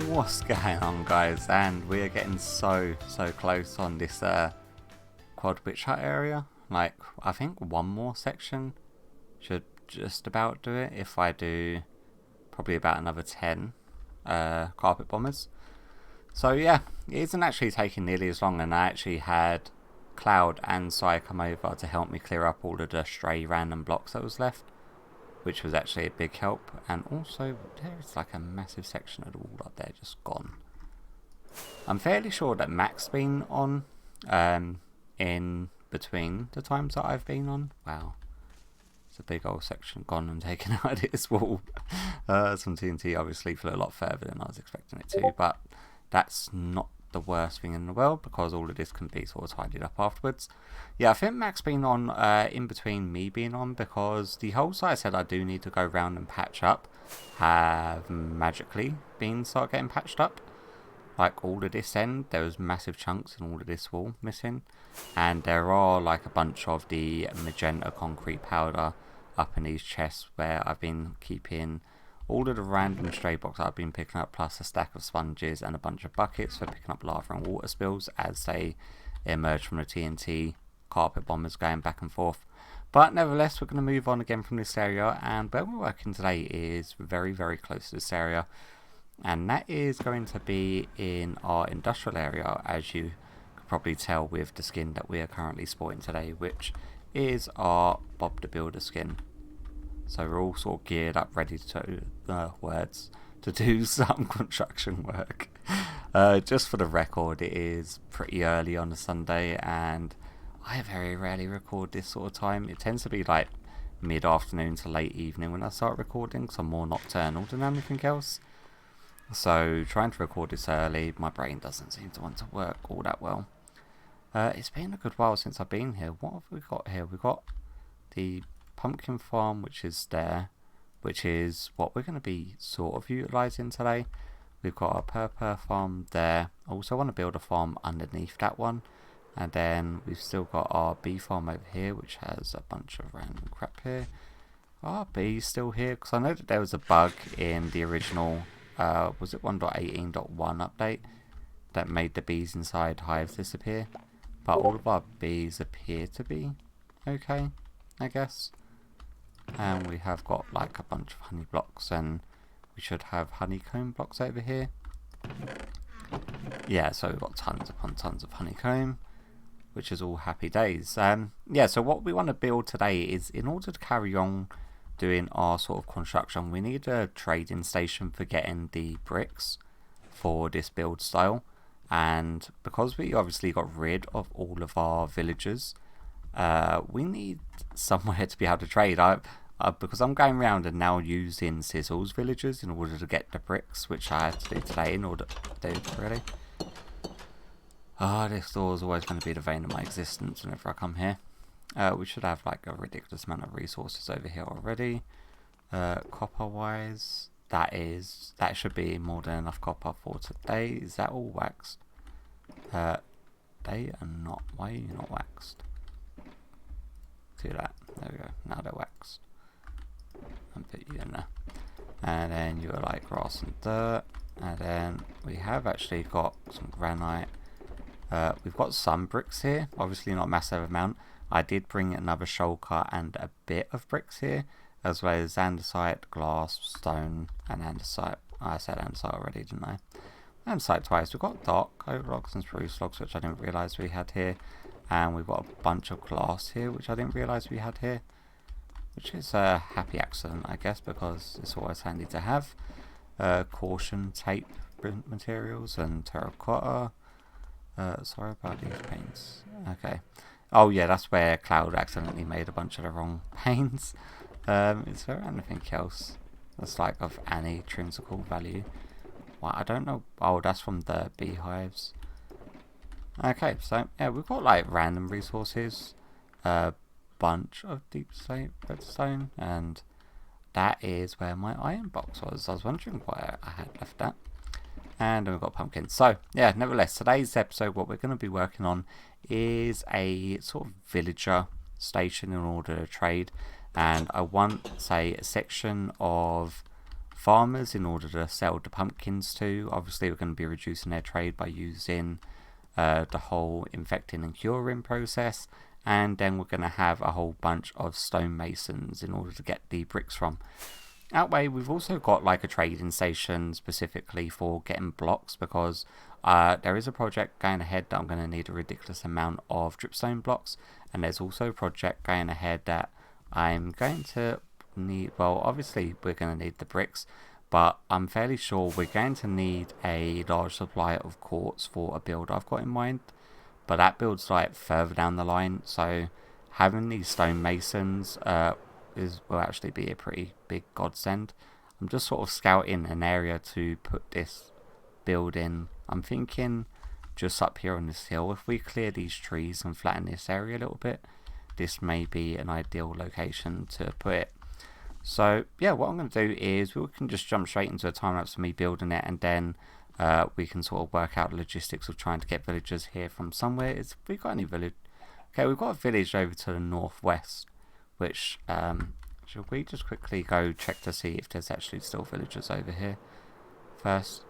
What's going on, guys? And we are getting so close on this quad witch hut area. Like, I think one more section should just about do it. If I do probably about another 10 carpet bombers. So yeah, it isn't actually taking nearly as long, and I actually had Cloud and Sai come over to help me clear up all of the stray random blocks that was left, which was actually a big help. And also there's like a massive section of the wall up there just gone. I'm fairly sure that Mac's been on in between the times that I've been on. Wow, it's a big old section gone and taken out of this wall. Some TNT obviously flew a lot further than I was expecting it to, but that's not the worst thing in the world because all of this can be sort of tidied up afterwards. Yeah, I think Mac's been on in between me being on, because the holes I said I do need to go around and patch up have magically start getting patched up. Like all of this end, there was massive chunks in all of this wall missing, and there are like a bunch of the magenta concrete powder up in these chests where I've been keeping all of the random stray blocks I've been picking up, plus a stack of sponges and a bunch of buckets for picking up lava and water spills as they emerge from the TNT carpet bombers going back and forth. But nevertheless, we're going to move on again from this area, and where we're working today is very close to this area, and that is going to be in our industrial area, as you could probably tell with the skin that we are currently sporting today, which is our Bob the Builder skin. So we're all sort of geared up, ready to do some construction work. Just for the record, it is pretty early on a Sunday, and I very rarely record this sort of time. It tends to be like mid-afternoon to late evening when I start recording, because I'm more nocturnal than anything else. So trying to record this early, my brain doesn't seem to want to work all that well. It's been a good while since I've been here. What have we got here? We've got the pumpkin farm, which is there, which is what we're going to be sort of utilising today. We've got our purple farm there. I also want to build a farm underneath that one, and then we've still got our bee farm over here, which has a bunch of random crap here. Are bees still here? Because I know that there was a bug in the original was it 1.18.1 update that made the bees inside hives disappear, but all of our bees appear to be okay, I guess. And we have got like a bunch of honey blocks, and we should have honeycomb blocks over here. Yeah, so we've got tons upon tons of honeycomb, which is all happy days. Yeah, so what we want to build today is, in order to carry on doing our sort of construction, we need a trading station for getting the bricks for this build style. And because we obviously got rid of all of our villagers, we need somewhere to be able to trade. Because I'm going around and now using Sizzle's villagers in order to get the bricks, which I had to do today in order to do, really. This door is always going to be the vein of my existence whenever I come here. We should have like a ridiculous amount of resources over here already. Copper wise, that should be more than enough copper for today. Is that all waxed? They are not. Why are you not waxed? Do that. There we go. Now they're waxed. And put you in there. And then you are like grass and dirt. And then we have actually got some granite. We've got some bricks here. Obviously not a massive amount. I did bring another shulker and a bit of bricks here, as well as andesite, glass, stone, and andesite. I said andesite already, didn't I? Andesite twice. We've got dark oak logs and spruce logs, which I didn't realise we had here. And we've got a bunch of glass here, which I didn't realise we had here. Which is a happy accident, I guess, because it's always handy to have. Caution tape materials and terracotta. Sorry about these paints. Okay. Oh yeah, that's where Cloud accidentally made a bunch of the wrong paints. Is there anything else that's like of any intrinsical value? Well, I don't know. Oh, that's from the beehives. Okay, so yeah, we've got like random resources. Bunch of deep slate redstone, and that is where my iron box was. I was wondering why I had left that. And then we've got pumpkins. So yeah, nevertheless, today's episode, what we're going to be working on is a sort of villager station in order to trade. And I want, say, a section of farmers in order to sell the pumpkins to. Obviously, we're going to be reducing their trade by using the whole infecting and curing process. And then we're going to have a whole bunch of stonemasons in order to get the bricks from. That way, we've also got like a trading station specifically for getting blocks, because there is a project going ahead that I'm going to need a ridiculous amount of dripstone blocks, and there's also a project going ahead that I'm going to need, well, obviously we're going to need the bricks, but I'm fairly sure we're going to need a large supply of quartz for a build I've got in mind. But that build's like further down the line, so having these stonemasons will actually be a pretty big godsend. I'm just sort of scouting an area to put this build in. I'm thinking just up here on this hill, if we clear these trees and flatten this area a little bit, this may be an ideal location to put it. So yeah, what I'm going to do is we can just jump straight into a time lapse of me building it, and then we can sort of work out the logistics of trying to get villagers here from somewhere. Is we got any village? Okay, we've got a village over to the northwest, which should we just quickly go check to see if there's actually still villagers over here first?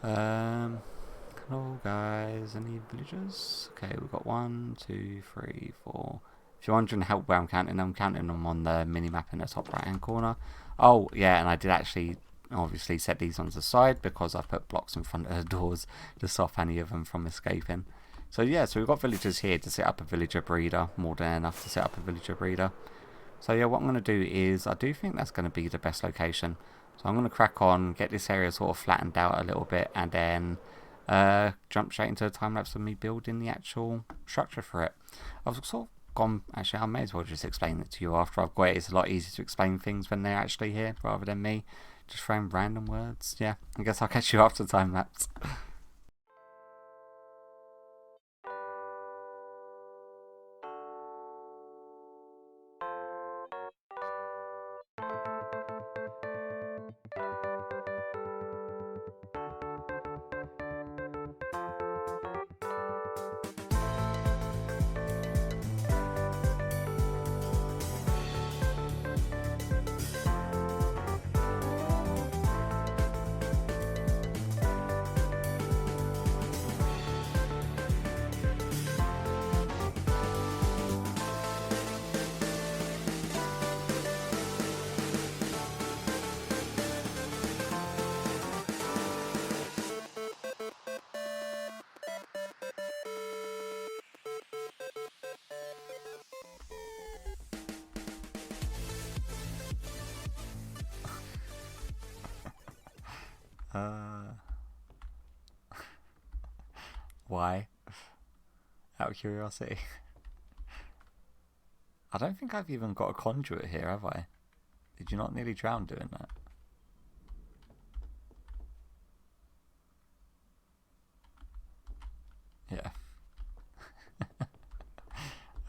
Hello guys, any villagers? Okay, we've got 1, 2, 3, 4. If you're wondering how where I'm counting them on the mini map in the top right hand corner. Oh yeah, and I did actually obviously set these ones aside because I put blocks in front of the doors to stop any of them from escaping. So yeah, so we've got villagers here to set up a villager breeder, more than enough to set up a villager breeder. So yeah, what I'm going to do is, I do think that's going to be the best location. So I'm going to crack on, get this area sort of flattened out a little bit, and then jump straight into a time lapse of me building the actual structure for it. I've sort of gone, actually I may as well just explain it to you after I've got it. It's a lot easier to explain things when they're actually here rather than me just throwing random words. Yeah, I guess I'll catch you after the time lapse. Why? Out of curiosity. I don't think I've even got a conduit here, have I? Did you not nearly drown doing that? Yeah.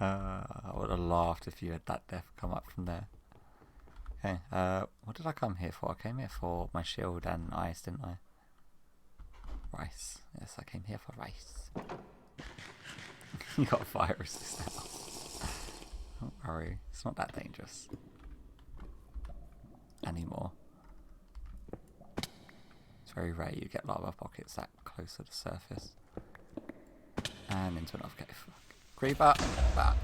I would have laughed if you had that death come up from there. Okay, what did I come here for? I came here for my shield and ice, didn't I? Rice. Yes, I came here for rice. You got fire resist now. Don't worry, it's not that dangerous anymore. It's very rare you get lava pockets that close to the surface. And into another cave. Creeper! Back!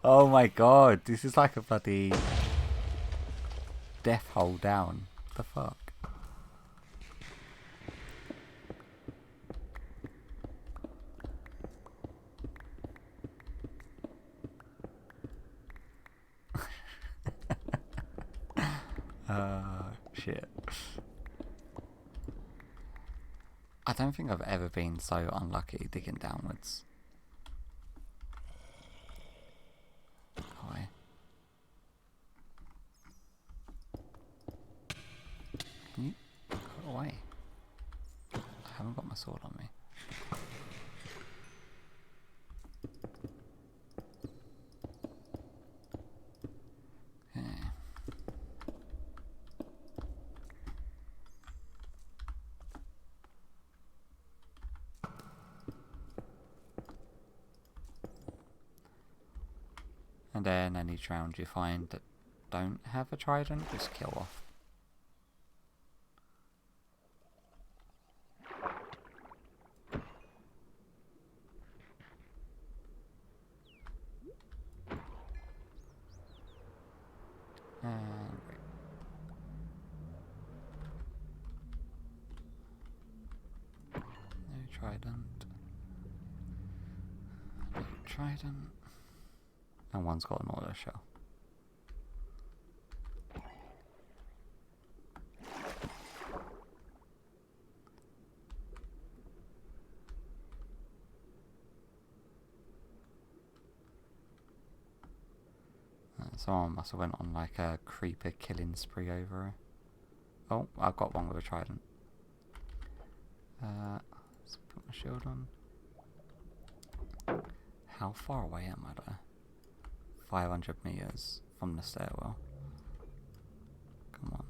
Oh my god, this is like a bloody death hole down. What the fuck? Shit. I don't think I've ever been so unlucky digging downwards. Why? Can you go away? I haven't got my sword on me. And then any round you find that don't have a trident just kill off. Wait. No trident. No trident. And one's got an auto shell. Someone must have went on like a creeper killing spree over her. Oh, I've got one with a trident. Let's put my shield on. How far away am I though? 500 meters from the stairwell. Come on.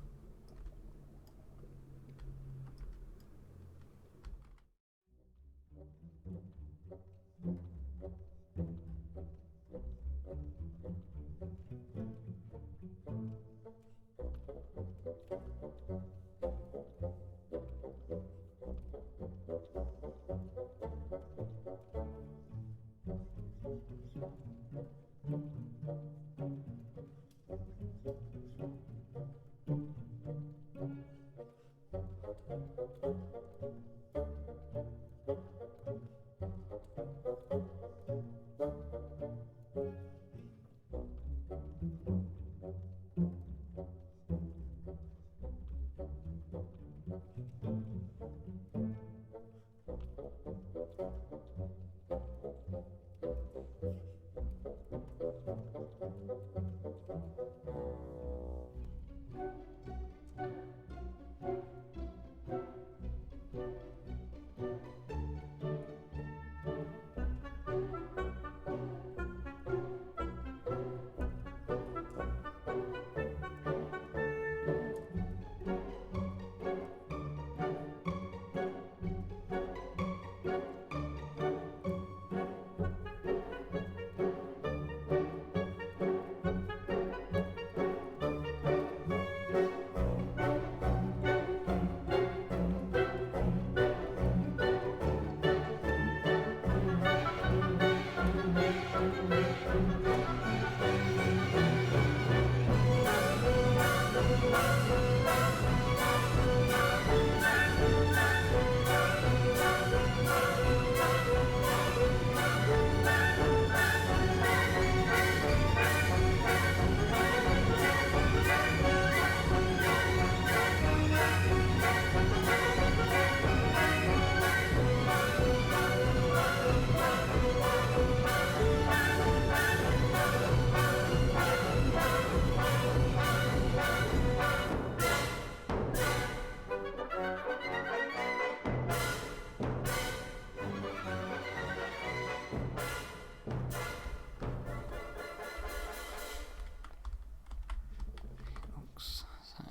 So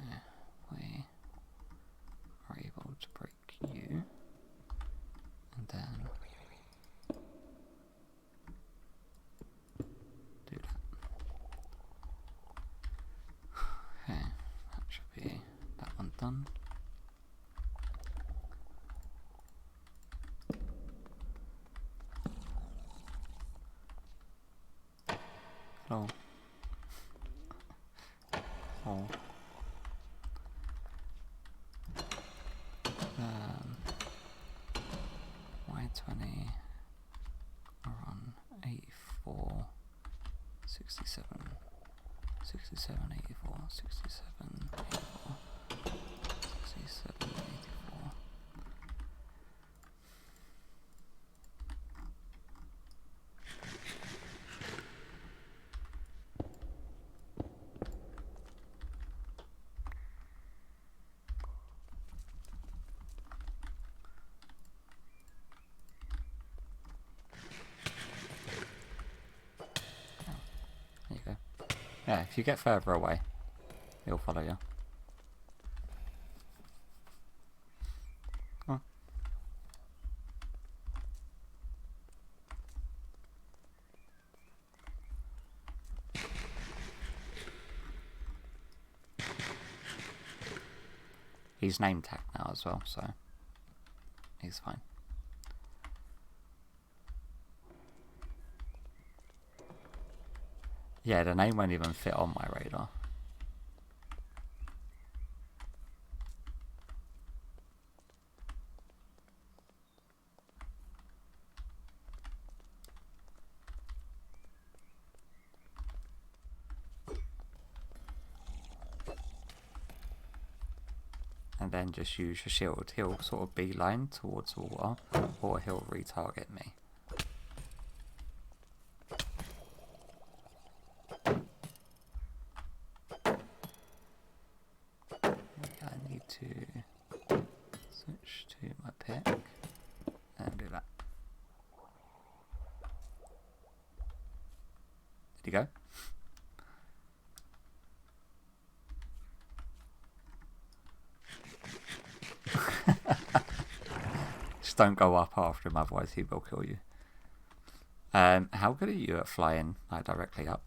we are able to break you, and then do that. Okay, that should be that one done. Hello. Oh. Y20 are on 84, 67, 67, 84, 67, 84, 67, 84. There you go. Yeah, if you get further away, he'll follow you. Oh. He's name tag now as well, so he's fine. Yeah, the name won't even fit on my radar. And then just use your shield. He'll sort of beeline towards the water, or he'll retarget me. I need to switch to my pick and do that. Did he go? Just don't go up after him, otherwise he will kill you. How good are you at flying directly up?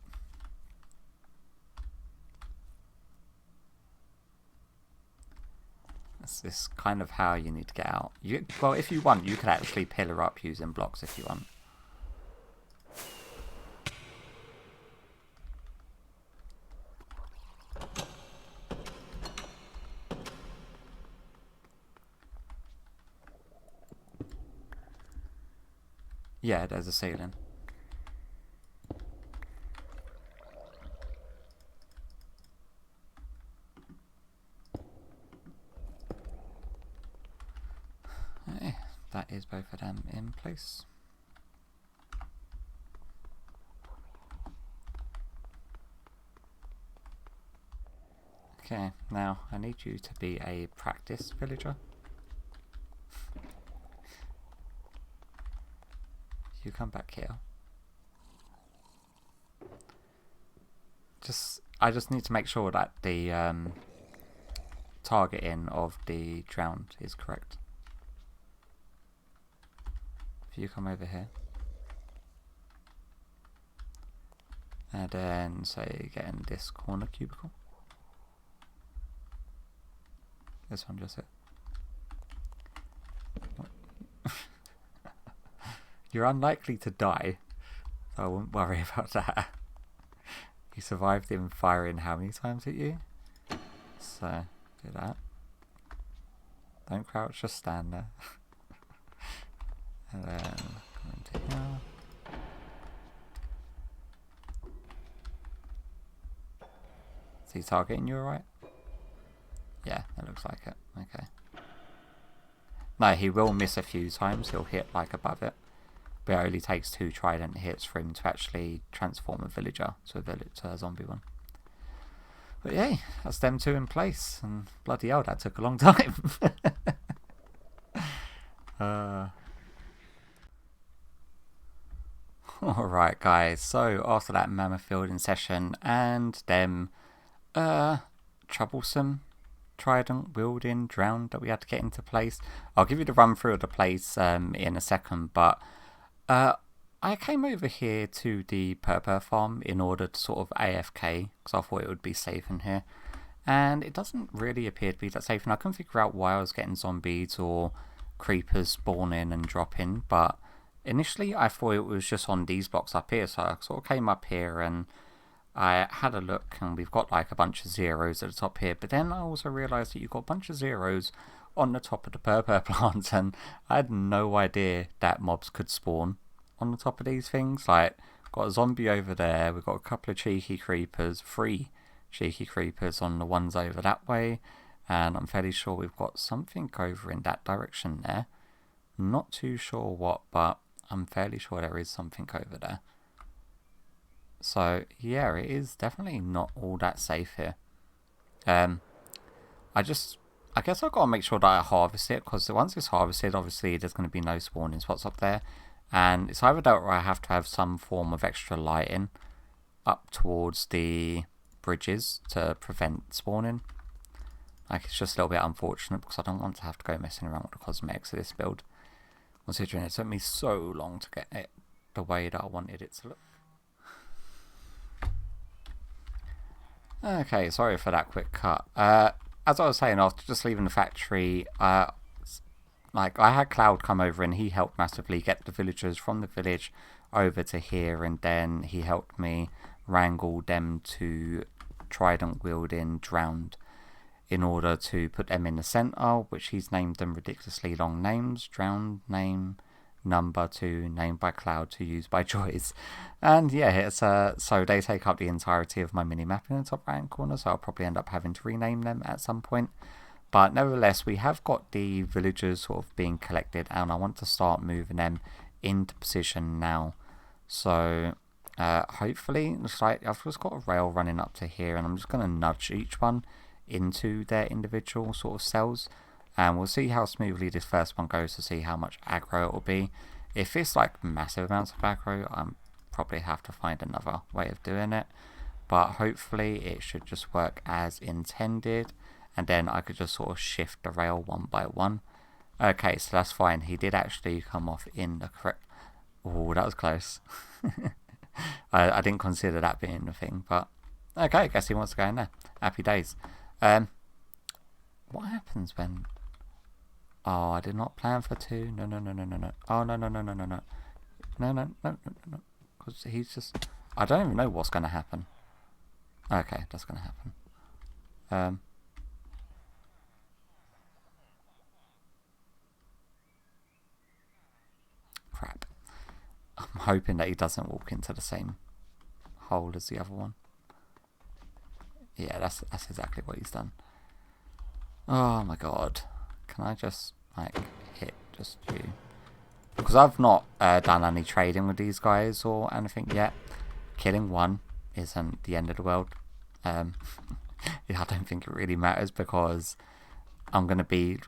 This kind of how you need to get out. Well, if you want, you could actually pillar up using blocks if you want. Yeah, there's a ceiling. That is both of them in place. Okay, now I need you to be a practice villager. You come back here. I just need to make sure that the targeting of the drowned is correct. If you come over here, and then say get in this corner cubicle. This one just hit. You're unlikely to die, so I wouldn't worry about that. You survived him firing how many times at you? So do that. Don't crouch, just stand there. And then come into here. Is he targeting you alright? Yeah, that looks like it. Okay. No, he will miss a few times. He'll hit like above it. But it only takes 2 trident hits for him to actually transform a villager to a zombie one. But yeah, that's them 2 in place. And bloody hell, that took a long time. Alright guys, so after that mammoth fielding session and them troublesome trident wielding drowned that we had to get into place, I'll give you the run through of the place in a second, but I came over here to the purple farm in order to sort of AFK because I thought it would be safe in here, and it doesn't really appear to be that safe, and I couldn't figure out why I was getting zombies or creepers spawning and dropping, but initially I thought it was just on these blocks up here, so I sort of came up here and I had a look, and we've got like a bunch of zeros at the top here, but then I also realised that you've got a bunch of zeros on the top of the purple plant, and I had no idea that mobs could spawn on the top of these things. Like, got a zombie over there, we've got a couple of cheeky creepers, 3 cheeky creepers on the ones over that way, and I'm fairly sure we've got something over in that direction there. Not too sure what, but I'm fairly sure there is something over there. So yeah, it is definitely not all that safe here. I guess I've got to make sure that I harvest it, because once it's harvested, obviously there's going to be no spawning spots up there, and it's either that or I have to have some form of extra lighting up towards the bridges to prevent spawning. Like, it's just a little bit unfortunate because I don't want to have to go messing around with the cosmetics of this build, considering it took me so long to get it the way that I wanted it to look. Okay, sorry for that quick cut. as I was saying, after just leaving the factory, like I had Cloud come over and he helped massively get the villagers from the village over to here, and then he helped me wrangle them to trident wielding drowned in order to put them in the center, which he's named them ridiculously long names. Drowned name number 2 named by Cloud to use by Joyce. And yeah, it's so they take up the entirety of my mini map in the top right hand corner, so I'll probably end up having to rename them at some point. But nevertheless, we have got the villagers sort of being collected, and I want to start moving them into position now. So hopefully, looks like I've just got a rail running up to here, and I'm just going to nudge each one into their individual sort of cells, and we'll see how smoothly this first one goes to see how much aggro it will be. If it's like massive amounts of aggro, I'm probably have to find another way of doing it, but hopefully it should just work as intended, and then I could just sort of shift the rail one by one. Okay, so that's fine. He did actually come off in the correct... Oh, that was close. I didn't consider that being the thing, but okay, I guess he wants to go in there. Happy days. What happens when... Oh, I did not plan for 2. No. Oh, no. No. Because he's just... I don't even know what's going to happen. Okay, that's going to happen. Crap. I'm hoping that he doesn't walk into the same hole as the other one. Yeah, that's exactly what he's done. Oh my god. Can I just, like, hit just you? Because I've not done any trading with these guys or anything yet. Killing one isn't the end of the world. Yeah, I don't think it really matters because I'm going to be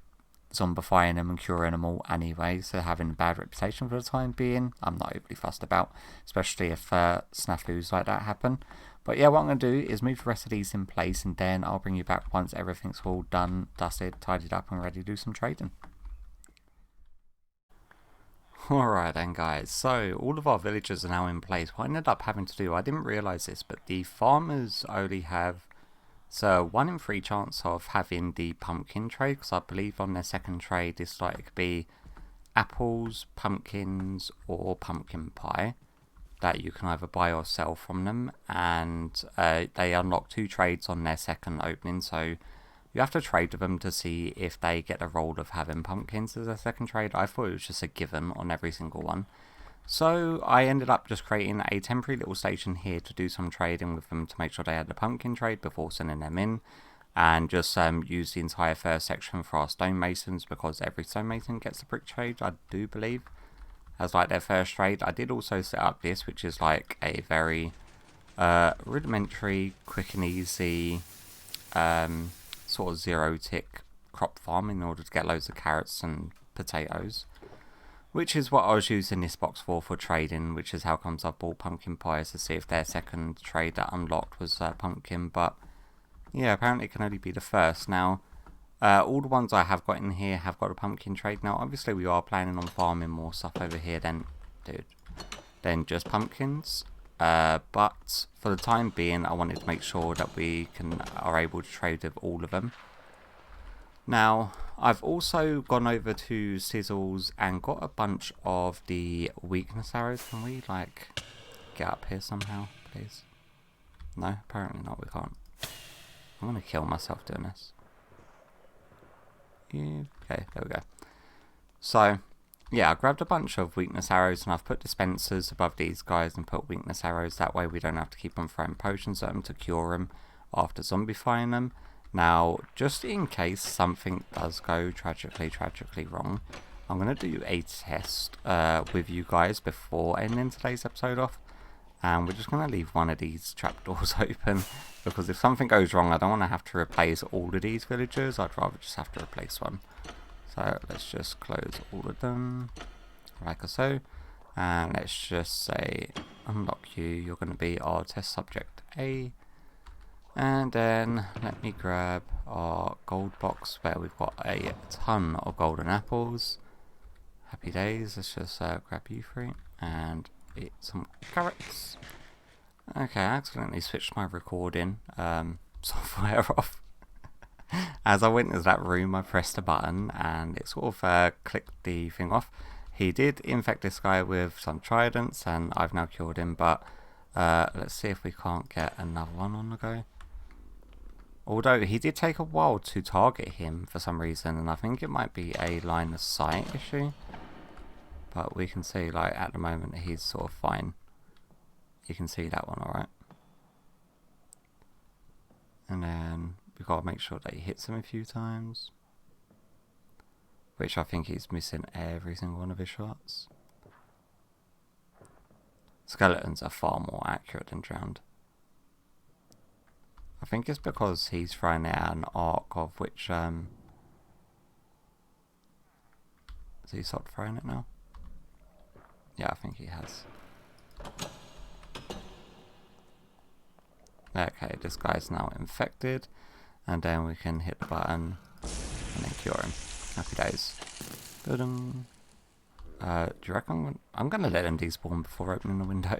zombifying them and curing them all anyway, so having a bad reputation for the time being, I'm not overly fussed about, especially if snafus like that happen. But yeah, what I'm going to do is move the rest of these in place, and then I'll bring you back once everything's all done, dusted, tidied up, and ready to do some trading. Alright then guys, so all of our villagers are now in place. What I ended up having to do, I didn't realise this, but the farmers only have... So 1 in 3 chance of having the pumpkin trade, because I believe on their second trade it's like to be apples, pumpkins, or pumpkin pie that you can either buy or sell from them, and they unlock 2 trades on their second opening, so you have to trade with them to see if they get the role of having pumpkins as their second trade. I thought it was just a given on every single one. So I ended up just creating a temporary little station here to do some trading with them to make sure they had the pumpkin trade before sending them in, and just use the entire first section for our stonemasons, because every stonemason gets a brick trade, I do believe, as like their first trade. I did also set up this, which is like a very rudimentary, quick and easy sort of 0-tick crop farm in order to get loads of carrots and potatoes, which is what I was using this box for trading, which is how comes I bought pumpkin pies to see if their second trade that unlocked was pumpkin. But yeah, apparently it can only be the first. Now, all the ones I have got in here have got a pumpkin trade. Now, obviously we are planning on farming more stuff over here than just pumpkins. But for the time being, I wanted to make sure that we are able to trade with all of them. Now, I've also gone over to Sizzles and got a bunch of the weakness arrows. Can we, like, get up here somehow, please? No, apparently not, we can't. I'm going to kill myself doing this. Okay, there we go. So, yeah, I grabbed a bunch of weakness arrows and I've put dispensers above these guys and put weakness arrows. That way we don't have to keep on throwing potions at them to cure them after zombifying them. Now, just in case something does go tragically wrong, I'm going to do a test with you guys before ending today's episode off. And we're just going to leave one of these trapdoors open, because if something goes wrong, I don't want to have to replace all of these villagers. I'd rather just have to replace one. So let's just close all of them, like so. And let's just say, unlock you. You're going to be our test subject A. And then let me grab our gold box where we've got a ton of golden apples. Happy days. Let's just grab you 3 and eat some carrots. Okay, I accidentally switched my recording software off. As I went into that room, I pressed a button and it sort of clicked the thing off. He did infect this guy with some tridents and I've now killed him, but let's see if we can't get another one on the go. Although he did take a while to target him for some reason, and I think it might be a line of sight issue. But we can see, like, at the moment he's sort of fine. You can see that one alright. And then we've got to make sure that he hits him a few times. Which I think he's missing every single one of his shots. Skeletons are far more accurate than drowned. I think it's because he's thrown out an arc of which, has he stopped throwing it now? Yeah, I think he has. Okay, this guy's now infected. And then we can hit the button and then cure him. Happy days. Do you reckon I'm going to let him despawn before opening the window?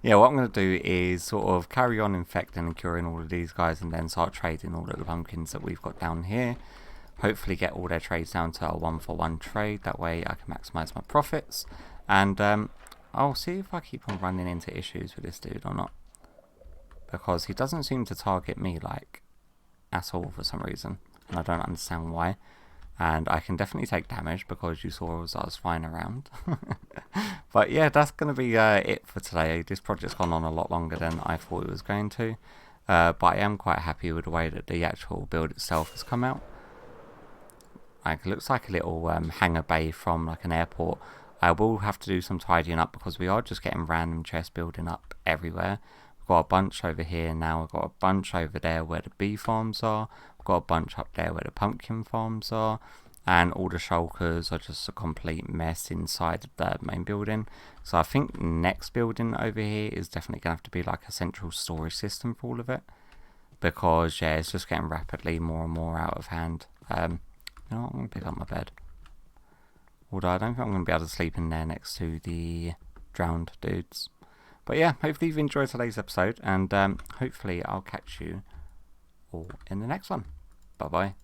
Yeah, what I'm going to do is sort of carry on infecting and curing all of these guys and then start trading all of the pumpkins that we've got down here. Hopefully get all their trades down to a 1-for-1 trade. That way I can maximise my profits. And I'll see if I keep on running into issues with this dude or not. Because he doesn't seem to target me, like, at all for some reason. And I don't understand why. And I can definitely take damage because you saw as I was flying around. But yeah, that's going to be it for today. This project's gone on a lot longer than I thought it was going to. But I am quite happy with the way that the actual build itself has come out. Like, it looks like a little hangar bay from like an airport. I will have to do some tidying up because we are just getting random chests building up everywhere. We've got a bunch over here now. We've got a bunch over there where the bee farms are. We've got a bunch up there where the pumpkin farms are. And all the shulkers are just a complete mess inside of the main building. So I think next building over here is definitely going to have to be like a central storage system for all of it. Because, yeah, it's just getting rapidly more and more out of hand. You know what, I'm going to pick up my bed. Although I don't think I'm going to be able to sleep in there next to the drowned dudes. But yeah, hopefully you've enjoyed today's episode. And hopefully I'll catch you all in the next one. Bye bye.